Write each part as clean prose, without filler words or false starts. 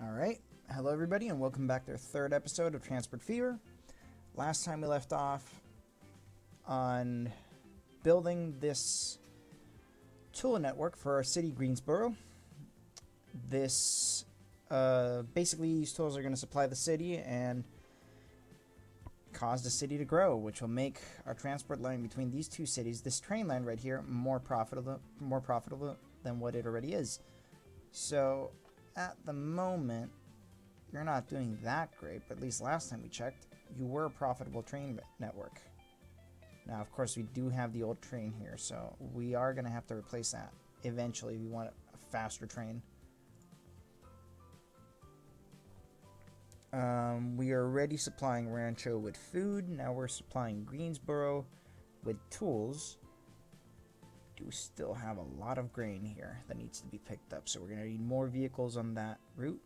Alright, hello everybody and welcome back to our third episode of Transport Fever. Last time we left off on building this tool network for our city, Greensboro. Basically these tools are going to supply the city and cause the city to grow, which will make our transport line between these two cities, this train line right here, more profitable than what it already is. So at the moment, you're not doing that great, but at least last time we checked, you were a profitable train network. Now, of course, we do have the old train here, so we are going to have to replace that eventually if we want a faster train. We are already supplying Rancho with food. Now we're supplying Greensboro with tools. Do still have a lot of grain here that needs to be picked up, so we're going to need more vehicles on that route.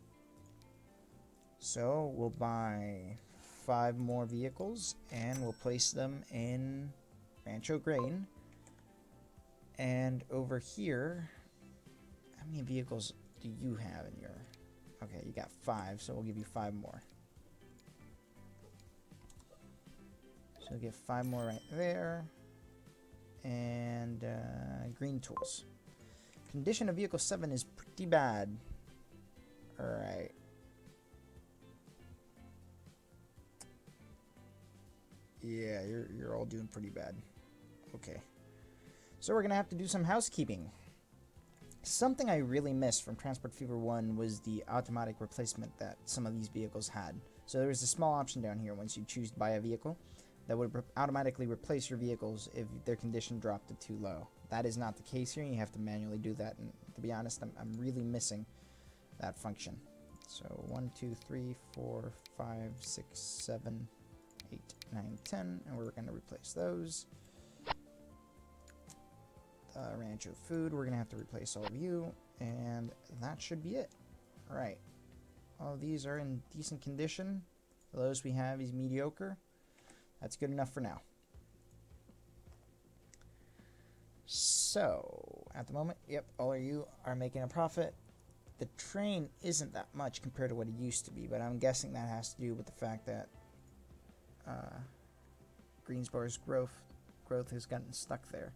So we'll buy 5 more vehicles and we'll place them in Rancho Grain. And over here, how many vehicles do you have in your... Okay, you got 5, so we'll give you 5 more. So we'll get 5 more right there. And green tools. Condition of vehicle 7 is pretty bad. Alright. Yeah, you're all doing pretty bad. Okay. So we're gonna have to do some housekeeping. Something I really missed from Transport Fever 1 was the automatic replacement that some of these vehicles had. So there's a small option down here once you choose to buy a vehicle that would automatically replace your vehicles if their condition dropped to too low. That is not the case here. You have to manually do that, and to be honest, I'm really missing that function. So 1, 2, 3, 4, 5, 6, 7, 8, 9, 10, and we're going to replace those. Rancho food, we're going to have to replace all of you, and that should be it. Alright. All of these are in decent condition. The lowest we have is mediocre. That's good enough for now. So, at the moment, yep, all of you are making a profit. The train isn't that much compared to what it used to be, but I'm guessing that has to do with the fact that Greensboro's growth has gotten stuck there.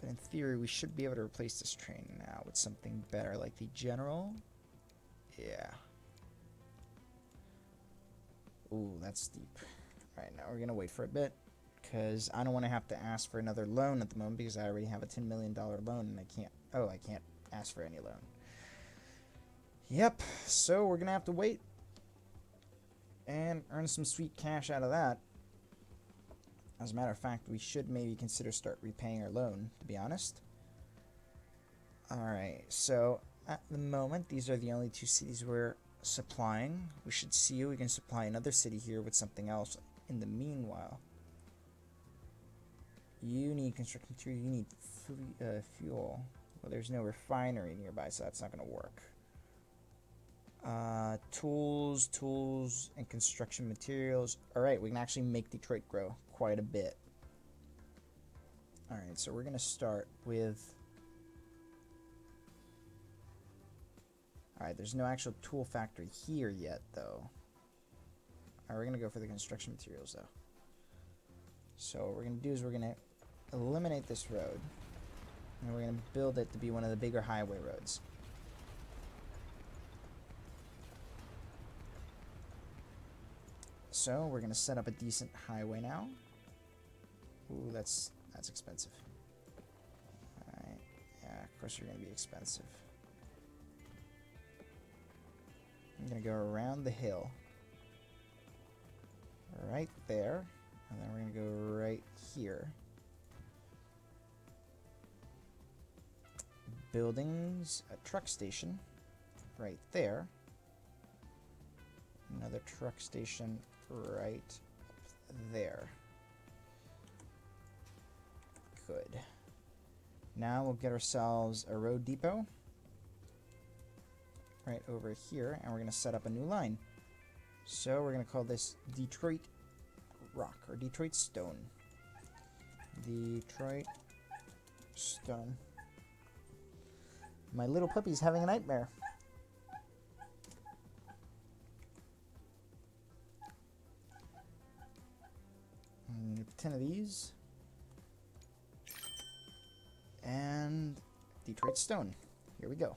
But in theory, we should be able to replace this train now with something better, like the General. Yeah. Ooh, that's steep. Alright, now we're going to wait for a bit, because I don't want to have to ask for another loan at the moment, because I already have a $10 million loan, and I can't ask for any loan. Yep, so we're going to have to wait and earn some sweet cash out of that. As a matter of fact, we should maybe consider start repaying our loan, to be honest. Alright, so at the moment, these are the only 2 cities we're supplying. We should see if we can supply another city here with something else in the meanwhile. You need construction material, you need fuel. Well, there's no refinery nearby, so that's not going to work. Tools, and construction materials. Alright, we can actually make Detroit grow quite a bit. Alright, so we're going to start with... Alright, there's no actual tool factory here yet, though. Alright, we're going to go for the construction materials, though. So what we're going to do is we're going to eliminate this road, and we're going to build it to be one of the bigger highway roads. So we're going to set up a decent highway now. Ooh, that's expensive. Alright, yeah, of course you're going to be expensive. I'm going to go around the hill. Right there. And then we're going to go right here. Buildings, a truck station. Right there. Another truck station right there. Good. Now we'll get ourselves a road depot right over here, and we're going to set up a new line. So we're going to call this Detroit Rock, or Detroit Stone. Detroit Stone. My little puppy's having a nightmare. And 10 of these. And Detroit stone. Here we go.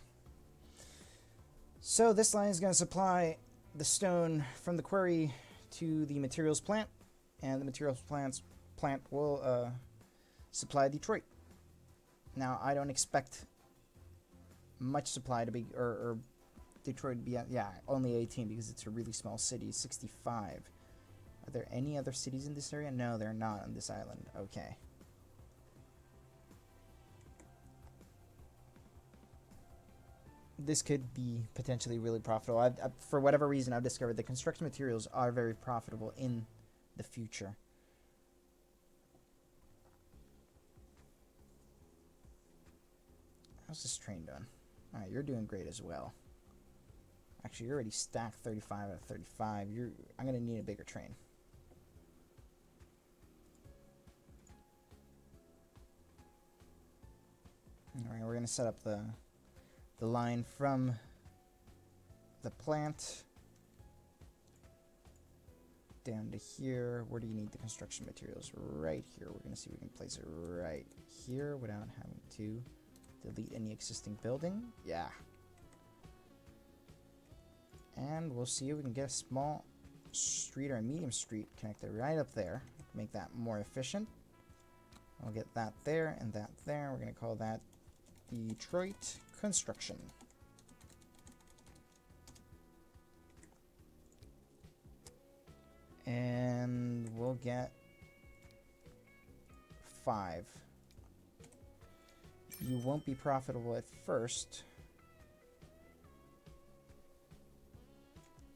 So this line is going to supply the stone from the quarry to the materials plant, and the materials plant will supply Detroit. Now I don't expect much supply to be, or Detroit to be at, yeah, only 18 because it's a really small city. 65. Are there any other cities in this area? No, they're not on this island. Okay. This could be potentially really profitable. For whatever reason, I've discovered that construction materials are very profitable in the future. How's this train doing? Alright, you're doing great as well. Actually, you're already stacked 35 out of 35. I'm going to need a bigger train. Alright, we're going to set up the line from the plant down to here. Where do you need the construction materials? Right here. We're going to see if we can place it right here without having to delete any existing building. Yeah. And we'll see if we can get a small street or a medium street connected right up there. Make that more efficient. I'll get that there and that there. We're going to call that Detroit Construction. And we'll get 5. You won't be profitable at first,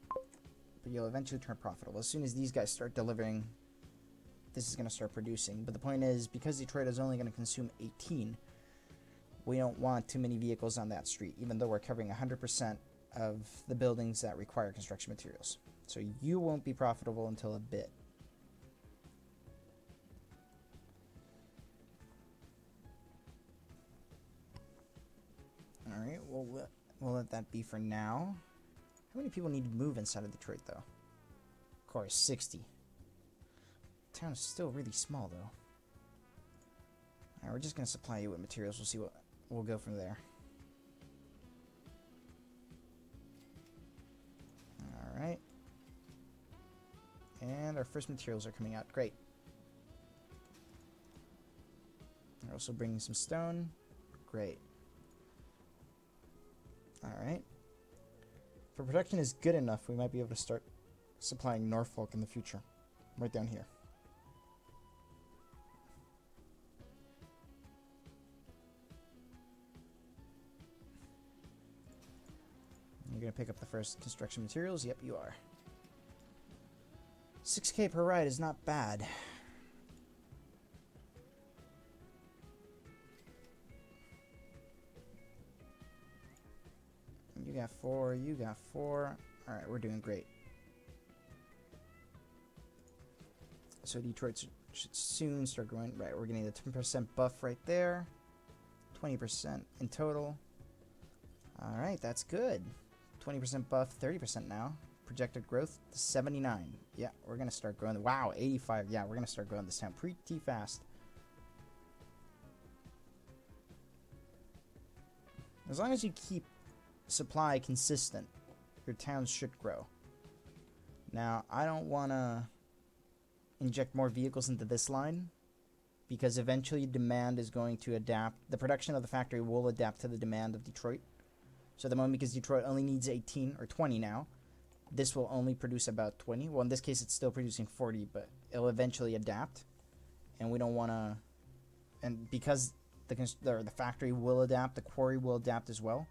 but you'll eventually turn profitable. As soon as these guys start delivering, this is going to start producing. But the point is, because Detroit is only going to consume 18, we don't want too many vehicles on that street, even though we're covering 100% of the buildings that require construction materials. So you won't be profitable until a bit. Alright, we'll let that be for now. How many people need to move inside of Detroit, though? Of course, 60. The town is still really small, though. Alright, we're just going to supply you with materials. We'll see what... We'll go from there. Alright. And our first materials are coming out. Great. We're also bringing some stone. Great. Alright. If our production is good enough, we might be able to start supplying Norfolk in the future. Right down here. You're going to pick up the first construction materials? Yep, you are. 6K per ride is not bad. You got 4, you got 4. Alright, we're doing great. So Detroit should soon start growing. Right, we're getting the 10% buff right there. 20% in total. Alright, that's good. 20% buff, 30% now. Projected growth to 79. Yeah, we're going to start growing. Wow, 85. Yeah, we're going to start growing this town pretty fast. As long as you keep supply consistent, your towns should grow. Now, I don't want to inject more vehicles into this line because eventually demand is going to adapt. The production of the factory will adapt to the demand of Detroit. So at the moment, because Detroit only needs 18 or 20 now, this will only produce about 20. Well, in this case, it's still producing 40, but it'll eventually adapt. And we don't want to... And because the factory will adapt, the quarry will adapt as well.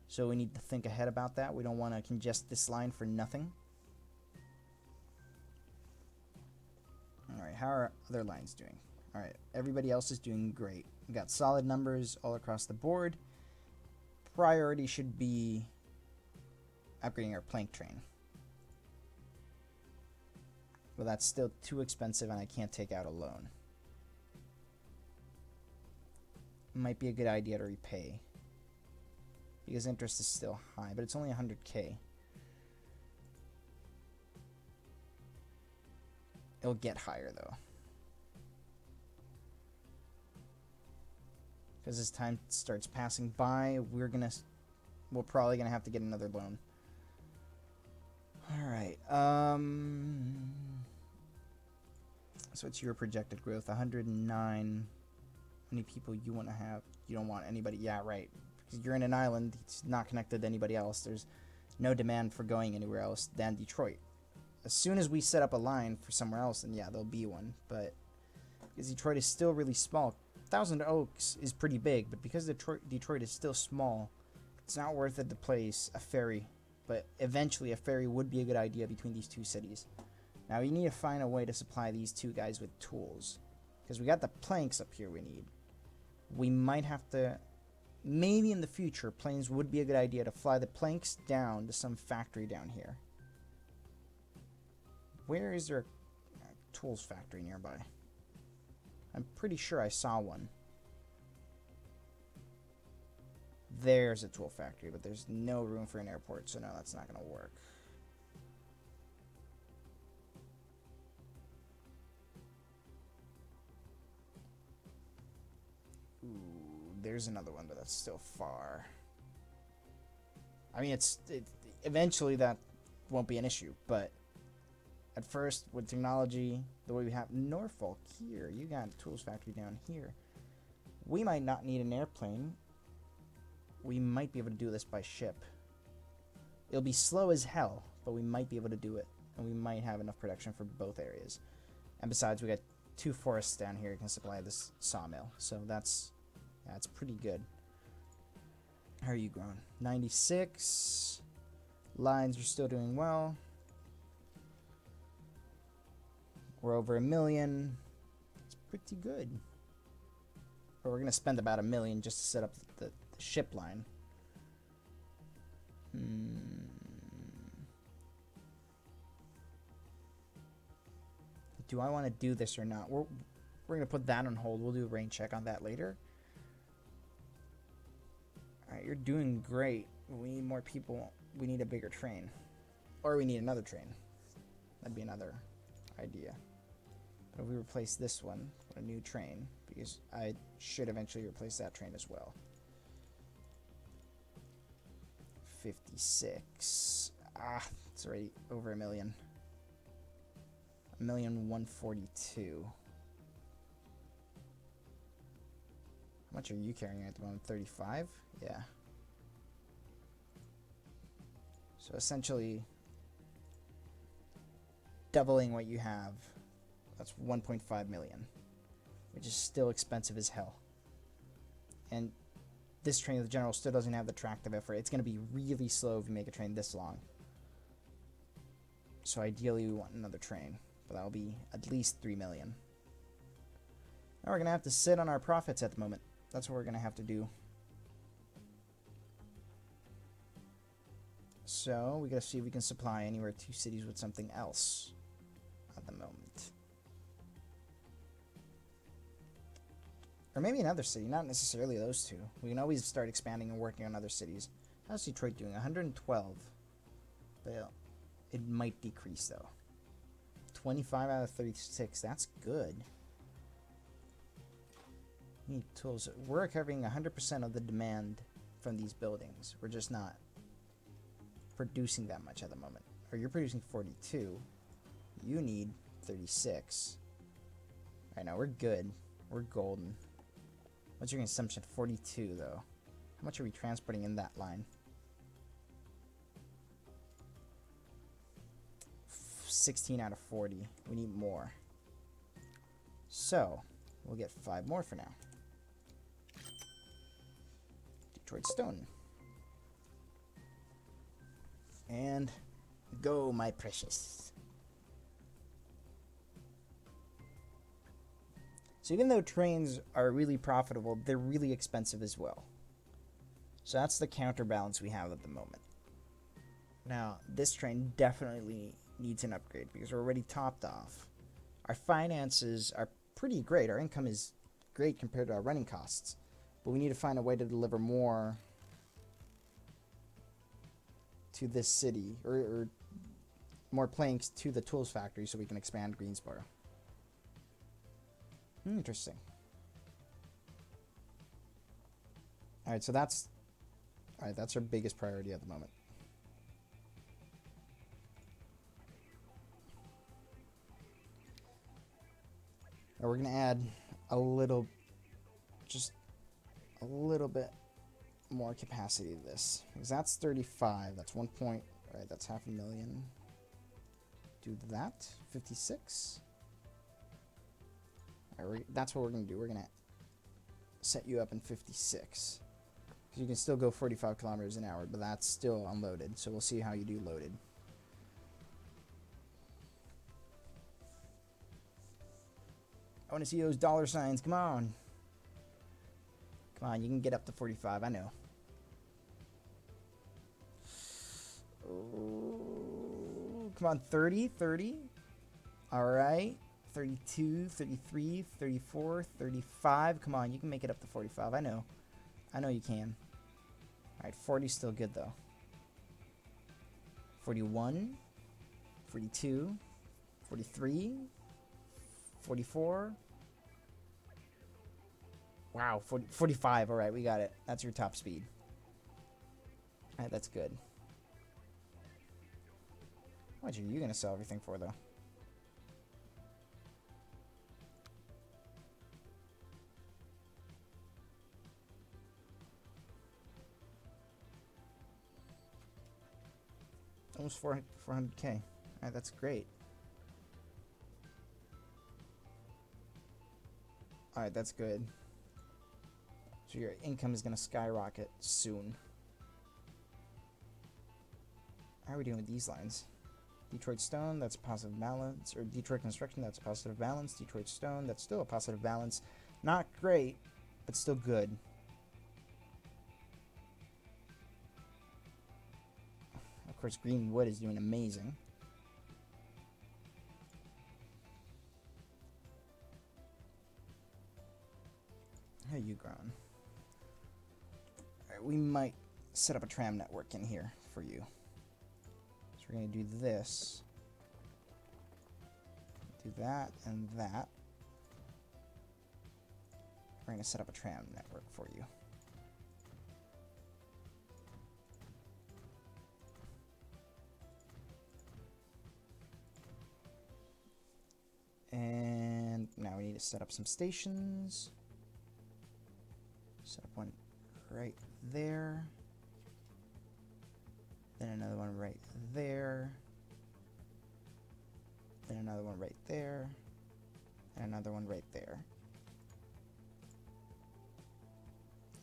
So we need to think ahead about that. We don't want to congest this line for nothing. Alright, how are other lines doing? Alright, everybody else is doing great. We got solid numbers all across the board. Priority should be upgrading our plank train. But that's still too expensive and I can't take out a loan. Might be a good idea to repay. because interest is still high, but it's only 100K. It'll get higher though, because as time starts passing by, we're probably gonna have to get another loan. All right. So it's your projected growth, 109. How many people you want to have? You don't want anybody. Yeah, right. Because you're in an island. It's not connected to anybody else. There's no demand for going anywhere else than Detroit. As soon as we set up a line for somewhere else, then yeah, there'll be one. But because Detroit is still really small, Thousand Oaks is pretty big. But because Detroit is still small, it's not worth it to place a ferry. But eventually a ferry would be a good idea between these two cities. Now you need to find a way to supply these two guys with tools. Because we got the planks up here we need. We might have to... Maybe in the future, planes would be a good idea to fly the planks down to some factory down here. Where is there a tools factory nearby? I'm pretty sure I saw one. There's a tool factory, but there's no room for an airport, so no, that's not going to work. Ooh, there's another one, but that's still far. I mean, eventually that won't be an issue, but at first, with technology, the way we have Norfolk here, you got a tools factory down here. We might not need an airplane. We might be able to do this by ship. It'll be slow as hell, but we might be able to do it. And we might have enough production for both areas. And besides, we got 2 forests down here that can supply this sawmill. So that's pretty good. How are you growing? 96. Lines are still doing well. We're over 1 million. It's pretty good. But we're going to spend about 1 million just to set up the ship line. Do I want to do this or not? We're going to put that on hold. We'll do a rain check on that later. Alright, you're doing great. We need more people. We need a bigger train. Or we need another train. That'd be another idea. But if we replace this one with a new train, because I should eventually replace that train as well. 56. It's already over 1 million. 1,142,000. How much are you carrying at the moment? 35? Yeah. So essentially, doubling what you have. That's 1.5 million, which is still expensive as hell. And this train of the General still doesn't have the tractive effort. It's going to be really slow if you make a train this long. So ideally we want another train, but that'll be at least 3 million. Now we're going to have to sit on our profits at the moment. That's what we're going to have to do. So we got to see if we can supply anywhere 2 cities with something else at the moment. Or maybe another city, not necessarily those 2. We can always start expanding and working on other cities. How's Detroit doing? 112. But it might decrease though. 25 out of 36, that's good. We need tools. We're covering 100% of the demand from these buildings. We're just not producing that much at the moment. Or you're producing 42. You need 36. Right now, we're good. We're golden. What's your consumption? 42, though. How much are we transporting in that line? 16 out of 40. We need more. So, we'll get 5 more for now. Detroit stone. And go, my precious. So even though trains are really profitable, they're really expensive as well. So that's the counterbalance we have at the moment. Now, this train definitely needs an upgrade because we're already topped off. Our finances are pretty great. Our income is great compared to our running costs. But we need to find a way to deliver more to this city, or more planks to the tools factory so we can expand Greensboro. Interesting. Alright, so that's our biggest priority at the moment. Now we're gonna add just a little bit more capacity to this, because that's 35. That's 1 point. Right, that's 500,000. Do that. 56. All right, that's what we're gonna do. We're gonna set you up in 56, because you can still go 45 kilometers an hour, but that's still unloaded. So we'll see how you do loaded. I want to see those dollar signs. Come on. Come on, you can get up to 45. I know. Oh, come on, 30, 30. All right. 32, 33, 34, 35. Come on, you can make it up to 45. I know. I know you can. All right, 40 is still good, though. 41, 42, 43, 44. Wow, 45. All right, we got it. That's your top speed. All right, that's good. How much are you going to sell everything for, though? Almost 400K. All right, that's great. All right, that's good. So your income is going to skyrocket soon. How are we doing with these lines? Detroit Stone, that's a positive balance. Or Detroit Construction, that's a positive balance. Detroit Stone, that's still a positive balance. Not great, but still good. Of course, Greenwood is doing amazing. How are you growing? Alright, we might set up a tram network in here for you. So we're going to do this. Do that and that. We're going to set up a tram network for you. And now we need to set up some stations. Set up one right there. Then another one right there. Then another one right there. And another one right there.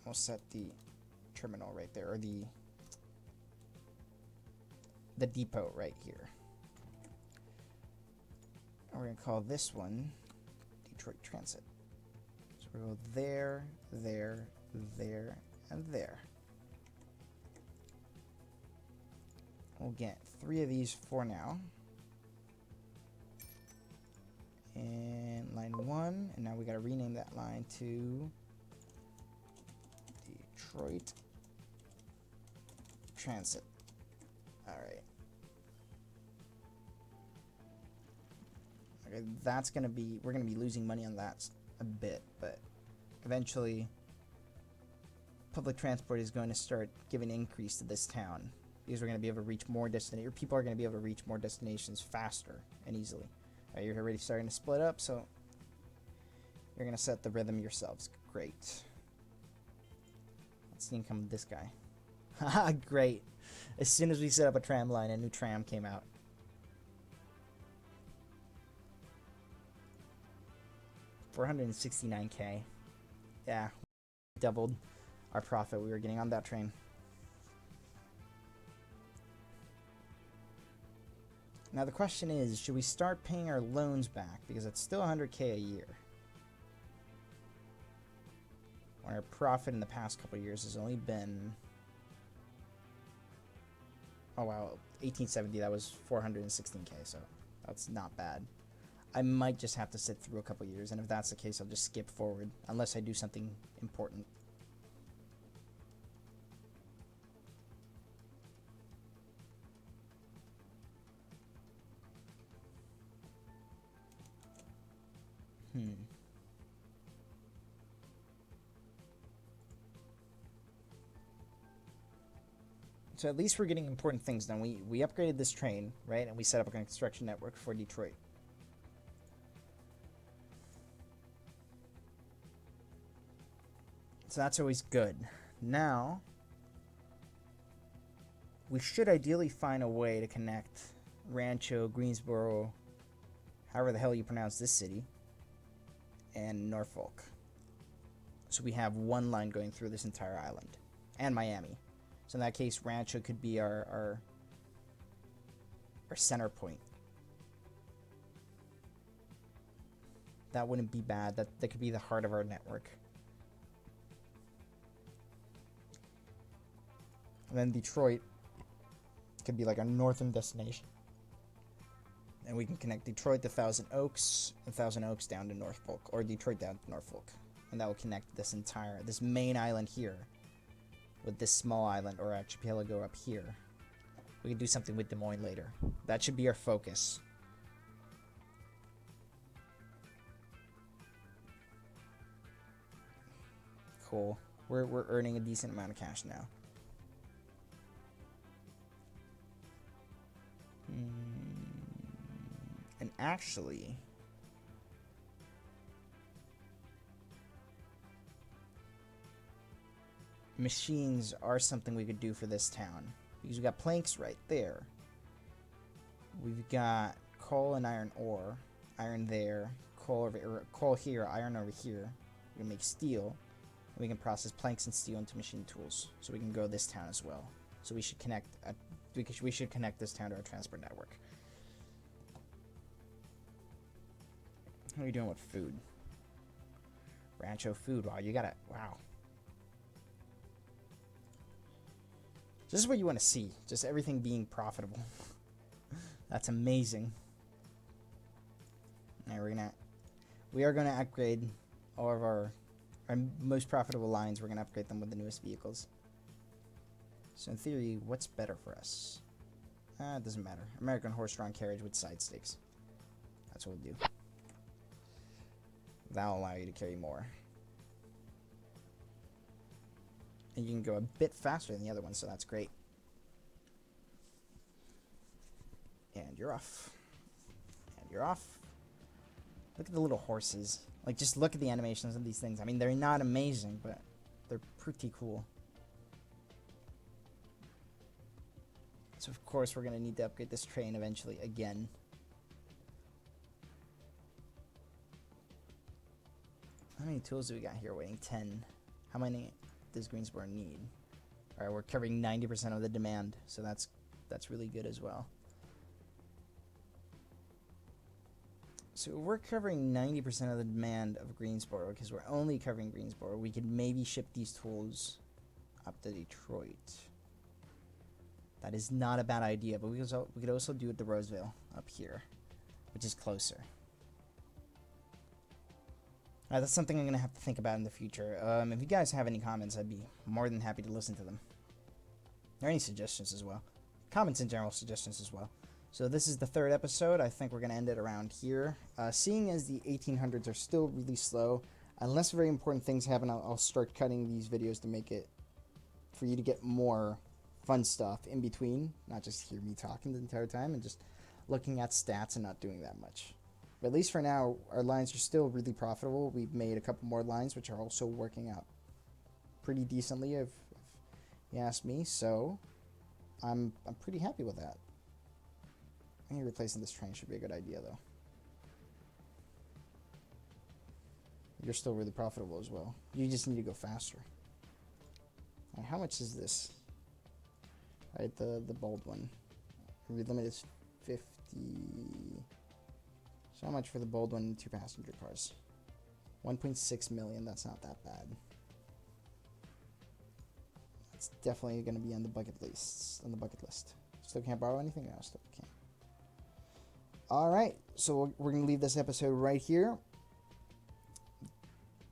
We'll set the terminal right there, or the depot right here. And we're going to call this one Detroit Transit. So we'll go there, there, there, and there. We'll get 3 of these for now. And line 1, and now we got to rename that line to Detroit Transit. All right. Okay, that's gonna be, we're gonna be losing money on that a bit, but eventually public transport is going to start giving increase to this town, because we're going to be able to reach more destinations, or people are going to be able to reach more destinations faster and easily. Right, you're already starting to split up, so you're going to set the rhythm yourselves. Great. What's the income of this guy? Haha, great. As soon as we set up a tram line, a new tram came out. $469K. Yeah, doubled our profit we were getting on that train. Now the question is, should we start paying our loans back? Because it's still $100K a year. When our profit in the past couple of years has only been... Oh wow, 1870, that was 416K, so that's not bad. I might just have to sit through a couple of years, and if that's the case, I'll just skip forward, unless I do something important. So at least we're getting important things done. We upgraded this train, right? And we set up a construction network for Detroit. So that's always good. Now, we should ideally find a way to connect Rancho, Greensboro, however the hell you pronounce this city, and Norfolk. So we have one line going through this entire island. And Miami. So in that case, Rancho could be our center point. That wouldn't be bad. That could be the heart of our network. And then Detroit could be like our northern destination. And we can connect Detroit to Thousand Oaks, and Thousand Oaks down to Norfolk, or Detroit down to Norfolk. And that will connect this main island here with this small island or archipelago up here. We can do something with Des Moines later. That should be our focus. Cool. We're earning a decent amount of cash now. And actually, machines are something we could do for this town, because we got planks right there. We've got coal and iron ore, iron there, coal here, iron over here. We can make steel, and we can process planks and steel into machine tools. So we can grow this town as well. So we should connect. We should connect this town to our transport network. How are you doing with food? Rancho food. Wow, you gotta. Wow. This is what you want to see. Just everything being profitable. That's amazing. Alright, we are gonna upgrade all of our most profitable lines. We're gonna upgrade them with the newest vehicles. So in theory, what's better for us? It doesn't matter. American horse-drawn carriage with side stakes. That's what we'll do. That'll allow you to carry more. And you can go a bit faster than the other one, so that's great. And you're off. And you're off. Look at the little horses. Like, just look at the animations of these things. I mean, they're not amazing, but they're pretty cool. So, of course, we're going to need to upgrade this train eventually again. How many tools do we got here waiting? 10. How many does Greensboro need? Alright, we're covering 90% of the demand, so that's really good as well. So we're covering 90% of the demand of Greensboro, because we're only covering Greensboro. We could maybe ship these tools up to Detroit. That is not a bad idea, but we could also do it to Roseville up here, which is closer. Alright, that's something I'm going to have to think about in the future. If you guys have any comments, I'd be more than happy to listen to them. Or any suggestions as well. Comments in general, suggestions as well. So this is the third episode. I think we're going to end it around here. Seeing as the 1800s are still really slow, unless very important things happen, I'll start cutting these videos to make it for you to get more fun stuff in between. Not just hear me talking the entire time and just looking at stats and not doing that much. But at least for now, our lines are still really profitable. We've made a couple more lines, which are also working out pretty decently, if you ask me. So I'm pretty happy with that. I think replacing this train should be a good idea, though. You're still really profitable as well. You just need to go faster. Right, how much is this? Right, the bold one. The limit is 50. So how much for the bold one and 2 passenger cars? 1.6 million. That's not that bad. That's definitely going to be on the bucket list. Still can't borrow anything? No, still can't. Alright, so we're going to leave this episode right here.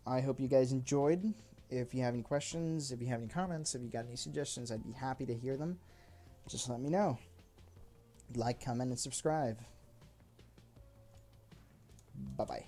I hope you guys enjoyed. If you have any questions, if you have any comments, if you got any suggestions, I'd be happy to hear them. Just let me know. Like, comment, and subscribe. Bye-bye.